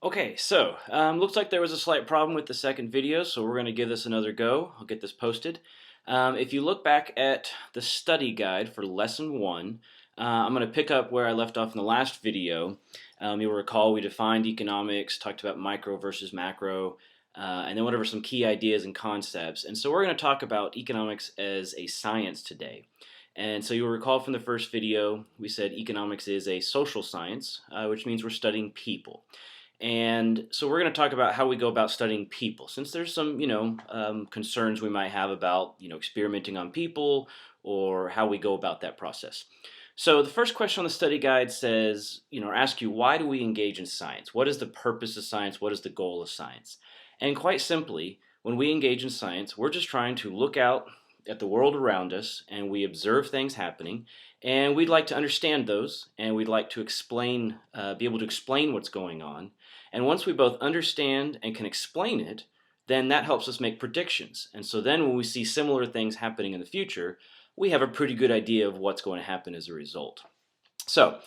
Okay, so looks like there was a slight problem with the second video, so we're going to give this another go. I'll get this posted. If you look back at the study guide for lesson 1, I'm going to pick up where I left off in the last video. You'll recall we defined economics, talked about micro versus macro, and then went over some key ideas and concepts. And so we're going to talk about economics as a science today. And so you'll recall from the first video, we said economics is a social science, which means we're studying people. And so we're going to talk about how we go about studying people, since there's some, concerns we might have about, experimenting on people or how we go about that process. So the first question on the study guide says, or ask you, why do we engage in science? What is the purpose of science? What is the goal of science? And quite simply, when we engage in science, we're just trying to look out at the world around us and we observe things happening, and we'd like to understand those, and we'd like to explain, be able to explain what's going on. And once we both understand and can explain it, then that helps us make predictions. And so then when we see similar things happening in the future, we have a pretty good idea of what's going to happen as a result. So,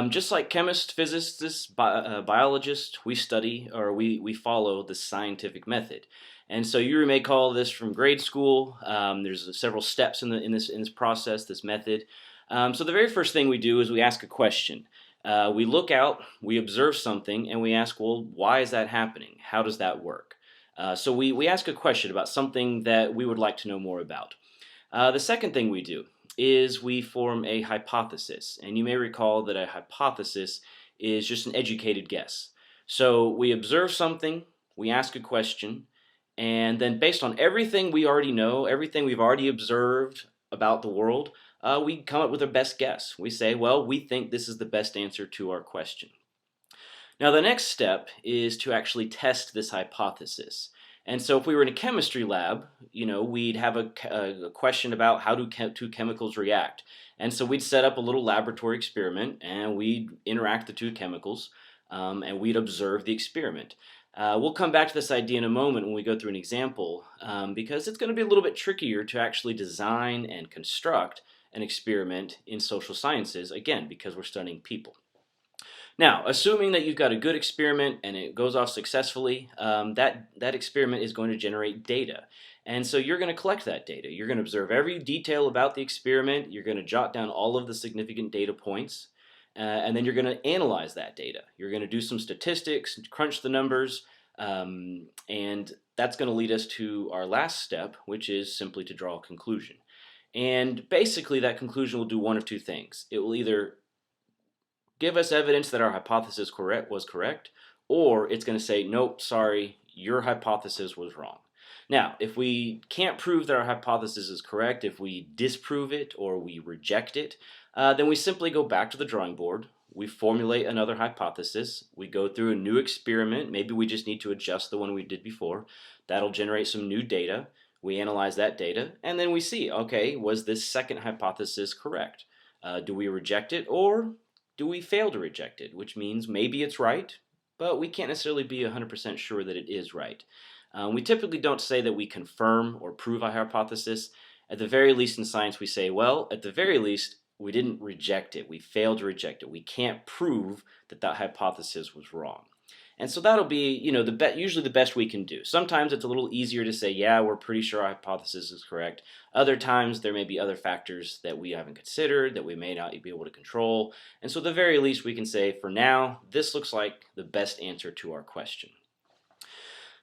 just like chemists, physicists, biologists, we study or we follow the scientific method. And so you may recall this from grade school. There's several steps in this process, this method. So the very first thing we do is we ask a question. We look out, we observe something, and we ask, well, why is that happening? How does that work? So we ask a question about something that we would like to know more about. The second thing we do is we form a hypothesis. And you may recall that a hypothesis is just an educated guess. So we observe something, we ask a question, and then based on everything we already know, everything we've already observed about the world, we come up with our best guess. We say, well, we think this is the best answer to our question. Now the next step is to actually test this hypothesis. And so if we were in a chemistry lab, we'd have a question about how do two chemicals react. And so we'd set up a little laboratory experiment and we'd interact the two chemicals and we'd observe the experiment. We'll come back to this idea in a moment when we go through an example because it's going to be a little bit trickier to actually design and construct an experiment in social sciences, again, because we're studying people. Now, assuming that you've got a good experiment and it goes off successfully, that experiment is going to generate data. And so you're going to collect that data. You're going to observe every detail about the experiment. You're going to jot down all of the significant data points. And then you're going to analyze that data. You're going to do some statistics, crunch the numbers, and that's going to lead us to our last step, which is simply to draw a conclusion. And basically that conclusion will do one of two things. It will either give us evidence that our hypothesis was correct, or it's going to say, nope, sorry, your hypothesis was wrong. Now, if we can't prove that our hypothesis is correct, if we disprove it or we reject it, then we simply go back to the drawing board, we formulate another hypothesis, we go through a new experiment, maybe we just need to adjust the one we did before, that'll generate some new data, we analyze that data, and then we see, okay, was this second hypothesis correct? Do we reject it or do we fail to reject it? Which means maybe it's right, but we can't necessarily be 100% sure that it is right. We typically don't say that we confirm or prove a hypothesis. At the very least in science we say, well, at the very least we didn't reject it. We failed to reject it. We can't prove that that hypothesis was wrong. And so that'll be, usually the best we can do. Sometimes it's a little easier to say, yeah, we're pretty sure our hypothesis is correct. Other times there may be other factors that we haven't considered, that we may not be able to control. And so at the very least we can say, for now, this looks like the best answer to our question.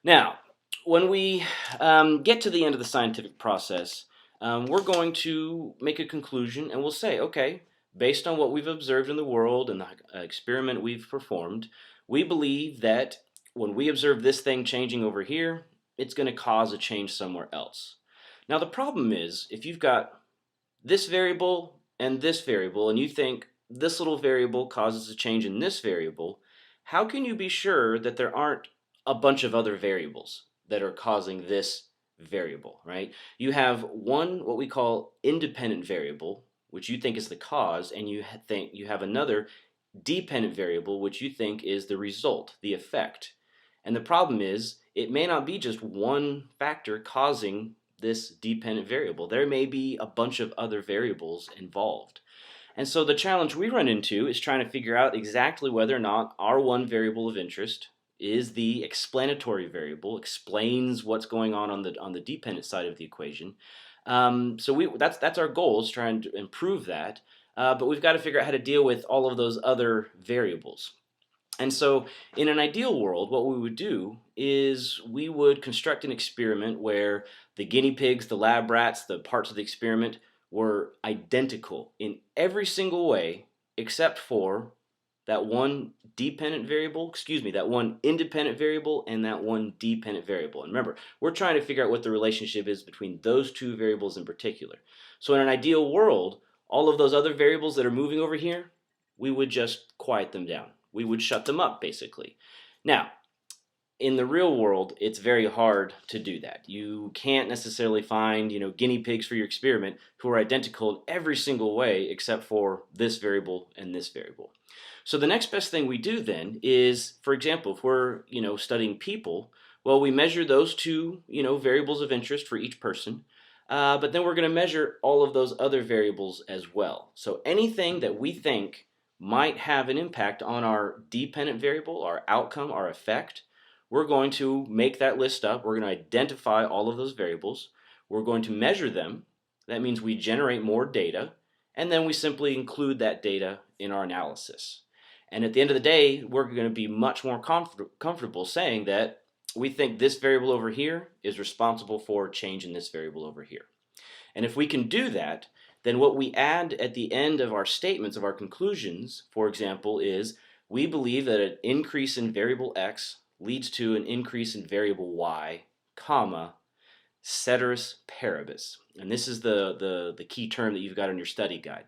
Now, when we get to the end of the scientific process, we're going to make a conclusion and we'll say, okay, based on what we've observed in the world and the experiment we've performed, we believe that when we observe this thing changing over here, it's going to cause a change somewhere else. Now the problem is, if you've got this variable and you think this little variable causes a change in this variable, how can you be sure that there aren't a bunch of other variables that are causing this variable, right? You have one, what we call independent variable, which you think is the cause, and you think you have another dependent variable, which you think is the result, the effect. And the problem is, it may not be just one factor causing this dependent variable. There may be a bunch of other variables involved. And so the challenge we run into is trying to figure out exactly whether or not our one variable of interest is the explanatory variable, explains what's going on the dependent side of the equation. That's our goal, is trying to improve that. But we've got to figure out how to deal with all of those other variables. And so, in an ideal world, what we would do is we would construct an experiment where the guinea pigs, the lab rats, the parts of the experiment were identical in every single way except for that one that one independent variable and that one dependent variable. And remember, we're trying to figure out what the relationship is between those two variables in particular. So in an ideal world, all of those other variables that are moving over here, we would just quiet them down. We would shut them up, basically. Now, in the real world, it's very hard to do that. You can't necessarily find, guinea pigs for your experiment who are identical in every single way except for this variable and this variable. So the next best thing we do then is, for example, if we're, studying people, well, we measure those two, variables of interest for each person. But then we're going to measure all of those other variables as well. So anything that we think might have an impact on our dependent variable, our outcome, our effect, we're going to make that list up. We're going to identify all of those variables. We're going to measure them. That means we generate more data, and then we simply include that data in our analysis. And at the end of the day, we're going to be much more comfortable saying that we think this variable over here is responsible for change in this variable over here. And if we can do that, then what we add at the end of our statements, of our conclusions, for example, is we believe that an increase in variable x leads to an increase in variable y, comma, ceteris paribus. And this is the key term that you've got in your study guide.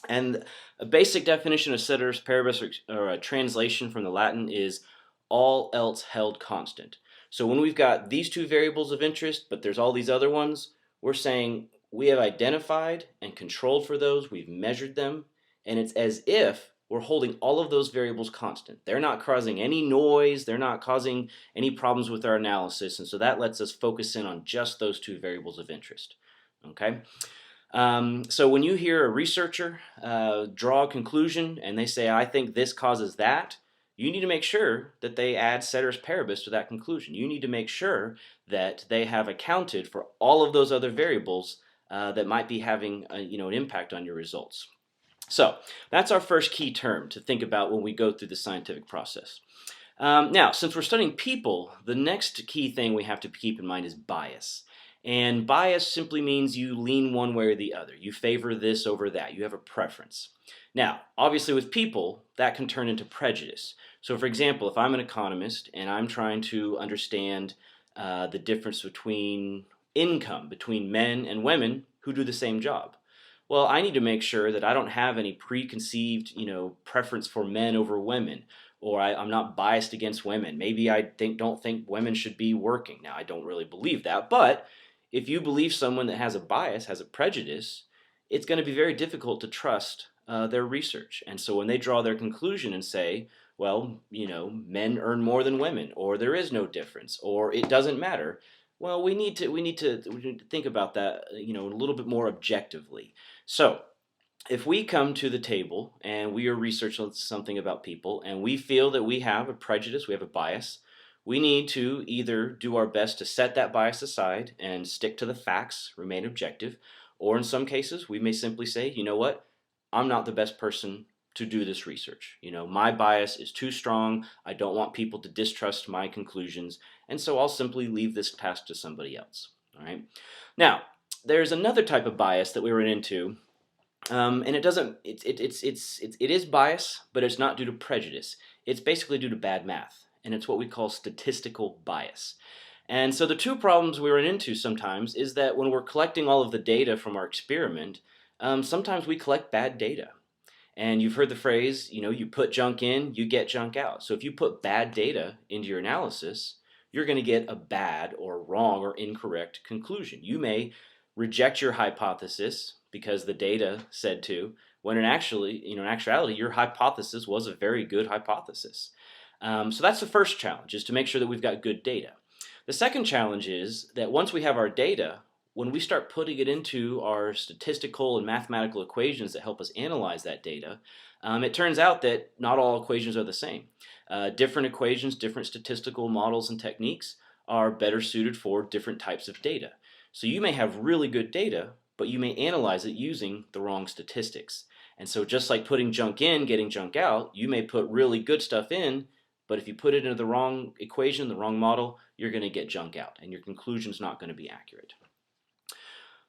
And a basic definition of ceteris paribus, or a translation from the Latin, is all else held constant. So when we've got these two variables of interest, but there's all these other ones, we're saying we have identified and controlled for those, we've measured them, and it's as if we're holding all of those variables constant. They're not causing any noise, they're not causing any problems with our analysis, and so that lets us focus in on just those two variables of interest. Okay? So when you hear a researcher draw a conclusion and they say, I think this causes that, you need to make sure that they add ceteris paribus to that conclusion. You need to make sure that they have accounted for all of those other variables that might be having an impact on your results. So that's our first key term to think about when we go through the scientific process. Now, since we're studying people, the next key thing we have to keep in mind is bias. And bias simply means you lean one way or the other. You favor this over that. You have a preference. Now, obviously with people, that can turn into prejudice. So for example, if I'm an economist and I'm trying to understand the difference between income between men and women who do the same job, well, I need to make sure that I don't have any preconceived, preference for men over women, or I'm not biased against women. Maybe I don't think women should be working. Now, I don't really believe that, but if you believe someone that has a bias, has a prejudice, it's going to be very difficult to trust their research. And so when they draw their conclusion and say, well, men earn more than women, or there is no difference, or it doesn't matter, well, we need to think about that, a little bit more objectively. So, if we come to the table and we are researching something about people and we feel that we have a prejudice, we have a bias, we need to either do our best to set that bias aside and stick to the facts, remain objective, or in some cases, we may simply say, you know what, I'm not the best person to do this research. My bias is too strong. I don't want people to distrust my conclusions, and so I'll simply leave this task to somebody else. All right. Now, there's another type of bias that we run into, and it is bias, but it's not due to prejudice. It's basically due to bad math, and it's what we call statistical bias. And so the two problems we run into sometimes is that when we're collecting all of the data from our experiment, sometimes we collect bad data. And you've heard the phrase, you put junk in, you get junk out. So if you put bad data into your analysis, you're going to get a bad or wrong or incorrect conclusion. You may reject your hypothesis because the data said to, when in actuality, your hypothesis was a very good hypothesis. So that's the first challenge, is to make sure that we've got good data. The second challenge is that once we have our data, when we start putting it into our statistical and mathematical equations that help us analyze that data, it turns out that not all equations are the same. Different equations, different statistical models and techniques are better suited for different types of data. So you may have really good data, but you may analyze it using the wrong statistics. And so just like putting junk in, getting junk out, you may put really good stuff in, but if you put it into the wrong equation, the wrong model, you're going to get junk out, and your conclusion's not going to be accurate.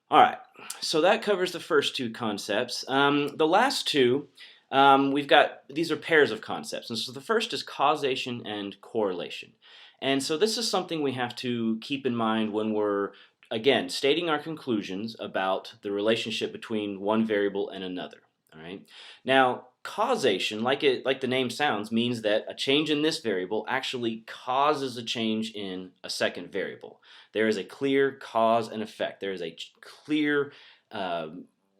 All right, so that covers the first two concepts. The last two, these are pairs of concepts. And so the first is causation and correlation. And so this is something we have to keep in mind when we're, again, stating our conclusions about the relationship between one variable and another. All right. Now, causation, like the name sounds, means that a change in this variable actually causes a change in a second variable. There is a clear cause and effect. There is a clear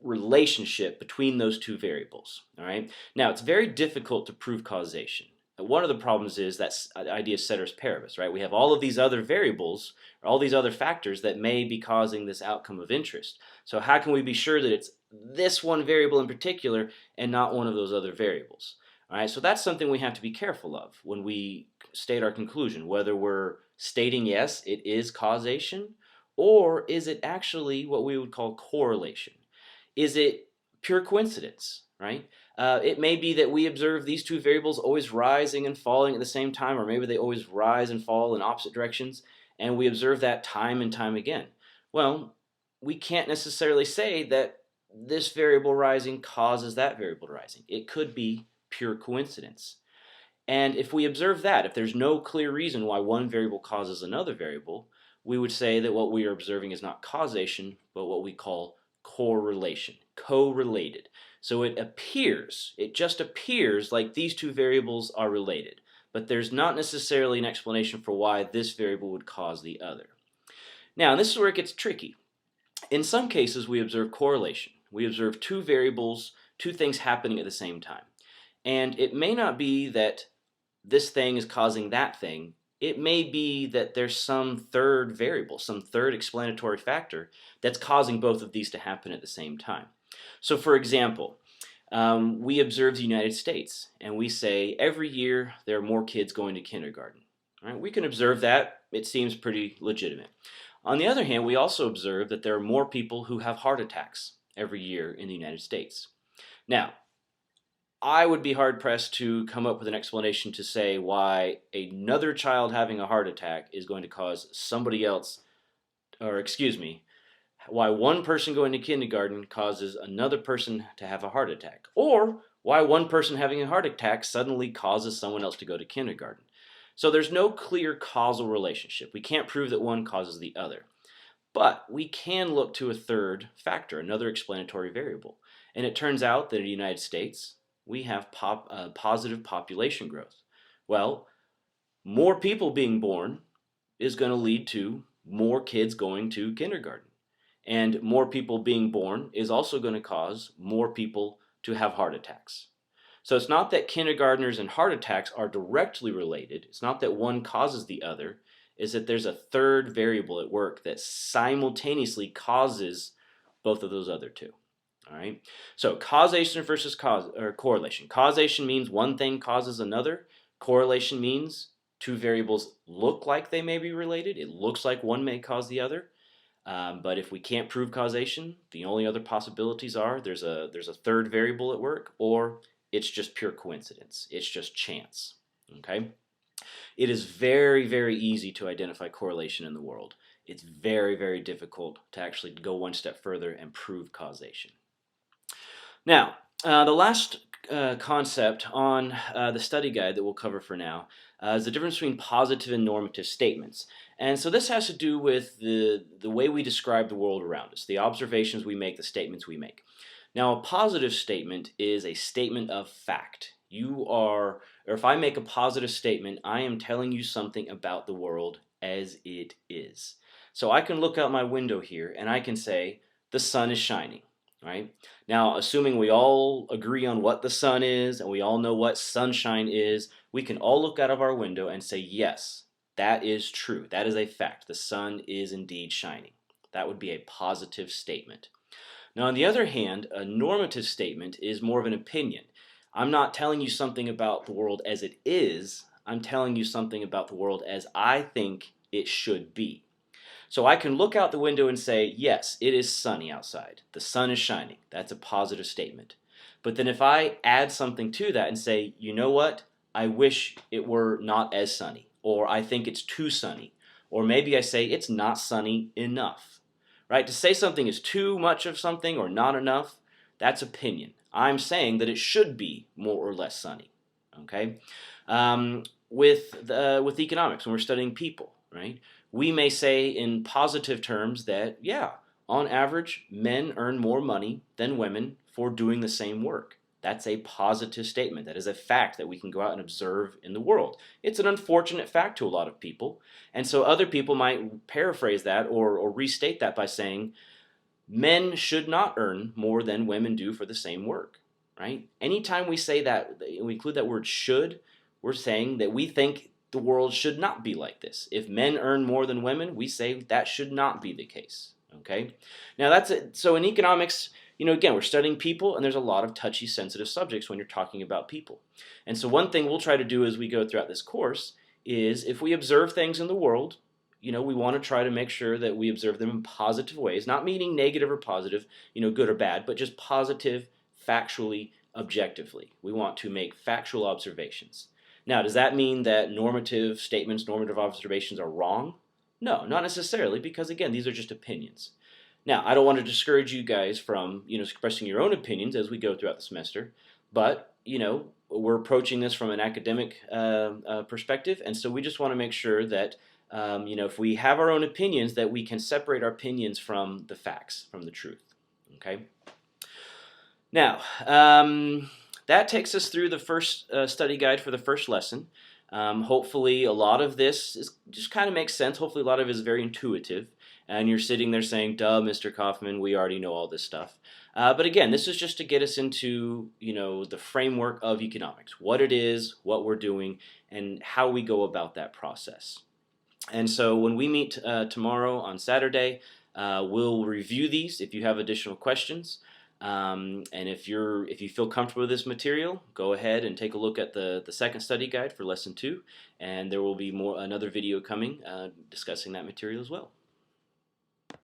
relationship between those two variables. All right. Now, it's very difficult to prove causation. One of the problems is that idea of ceteris paribus, right? We have all of these other variables, or all these other factors that may be causing this outcome of interest. So how can we be sure that it's this one variable in particular and not one of those other variables? All right, so that's something we have to be careful of when we state our conclusion, whether we're stating, yes, it is causation, or is it actually what we would call correlation? Is it pure coincidence, right? It may be that we observe these two variables always rising and falling at the same time, or maybe they always rise and fall in opposite directions, and we observe that time and time again. Well, we can't necessarily say that this variable rising causes that variable rising. It could be pure coincidence. And if we observe that, if there's no clear reason why one variable causes another variable, we would say that what we are observing is not causation, but what we call correlation, correlated. So it just appears like these two variables are related, but there's not necessarily an explanation for why this variable would cause the other. Now, this is where it gets tricky. In some cases, we observe correlation. We observe two variables, two things happening at the same time. And it may not be that this thing is causing that thing. It may be that there's some third variable, some third explanatory factor that's causing both of these to happen at the same time. So for example, we observe the United States and we say every year there are more kids going to kindergarten. All right, we can observe that. It seems pretty legitimate. On the other hand, we also observe that there are more people who have heart attacks every year in the United States. Now, I would be hard-pressed to come up with an explanation to say why another child having a heart attack is going to cause somebody else, or excuse me, why one person going to kindergarten causes another person to have a heart attack, or why one person having a heart attack suddenly causes someone else to go to kindergarten. So there's no clear causal relationship. We can't prove that one causes the other. But we can look to a third factor, another explanatory variable. And it turns out that in the United States, we have positive population growth. Well, more people being born is going to lead to more kids going to kindergarten. And more people being born is also going to cause more people to have heart attacks. So it's not that kindergartners and heart attacks are directly related. It's not that one causes the other. It's that there's a third variable at work that simultaneously causes both of those other two. All right. So causation versus correlation. Causation means one thing causes another. Correlation means two variables look like they may be related. It looks like one may cause the other. But if we can't prove causation, the only other possibilities are there's a third variable at work, or it's just pure coincidence. It's just chance. Okay. It is very, very easy to identify correlation in the world. It's very, very difficult to actually go one step further and prove causation. Now, the last concept on the study guide that we'll cover for now is the difference between positive and normative statements. And so this has to do with the way we describe the world around us, the observations we make, the statements we make. Now, a positive statement is a statement of fact. Or if I make a positive statement, I am telling you something about the world as it is. So I can look out my window here and I can say, the sun is shining. Right? Now, assuming we all agree on what the sun is and we all know what sunshine is, we can all look out of our window and say, yes, that is true. That is a fact. The sun is indeed shining. That would be a positive statement. Now, on the other hand, a normative statement is more of an opinion. I'm not telling you something about the world as it is, I'm telling you something about the world as I think it should be. So I can look out the window and say, yes, it is sunny outside. The sun is shining. That's a positive statement. But then if I add something to that and say, you know what? I wish it were not as sunny. Or I think it's too sunny. Or maybe I say it's not sunny enough. Right? To say something is too much of something or not enough, that's opinion. I'm saying that it should be more or less sunny. Okay? With economics, when we're studying people, right? We may say in positive terms that, yeah, on average, men earn more money than women for doing the same work. That's a positive statement. That is a fact that we can go out and observe in the world. It's an unfortunate fact to a lot of people. And so other people might paraphrase that or restate that by saying, men should not earn more than women do for the same work, right? Anytime we say that, we include that word should, we're saying that we think the world should not be like this. If men earn more than women, we say that should not be the case. Okay? Now that's it. So in economics, again, we're studying people, and there's a lot of touchy, sensitive subjects when you're talking about people. And so one thing we'll try to do as we go throughout this course is if we observe things in the world, we want to try to make sure that we observe them in positive ways, not meaning negative or positive, good or bad, but just positive, factually, objectively. We want to make factual observations. Now, does that mean that normative statements, normative observations are wrong? No, not necessarily, because again, these are just opinions. Now, I don't want to discourage you guys from, expressing your own opinions as we go throughout the semester, but, we're approaching this from an academic perspective, and so we just want to make sure that, if we have our own opinions, that we can separate our opinions from the facts, from the truth, okay? Now, that takes us through the first study guide for the first lesson. Hopefully a lot of this just kind of makes sense. Hopefully a lot of it is very intuitive. And you're sitting there saying, duh, Mr. Kaufman, we already know all this stuff. But again, this is just to get us into the framework of economics. What it is, what we're doing, and how we go about that process. And so when we meet tomorrow on Saturday, we'll review these if you have additional questions. And if you feel comfortable with this material, go ahead and take a look at the second study guide for lesson 2, and there will be another video coming discussing that material as well.